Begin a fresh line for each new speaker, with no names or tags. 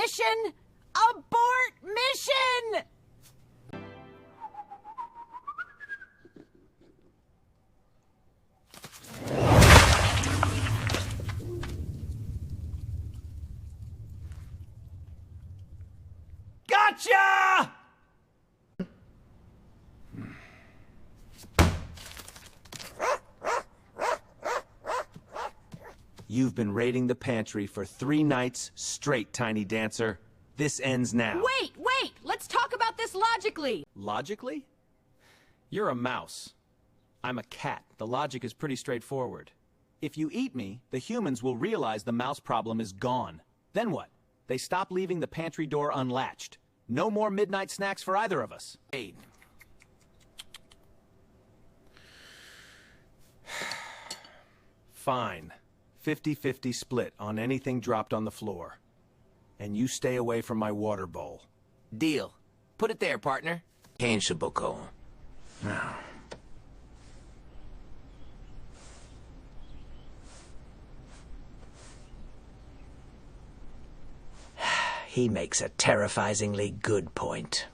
mission! Abort mission!
Gotcha! You've been raiding the pantry for 3 nights straight, Tiny Dancer. This ends now.
Wait! Let's talk about this logically!
Logically? You're a mouse. I'm a cat. The logic is pretty straightforward. If you eat me, the humans will realize the mouse problem is gone. Then what? They stop leaving the pantry door unlatched. No more midnight snacks for either of us. Hey. Fine. 50-50 split on anything dropped on the floor. And you stay away from my water bowl.
Deal. Put it there, partner. Merci beaucoup.
Now.
He makes a terrifyingly good point.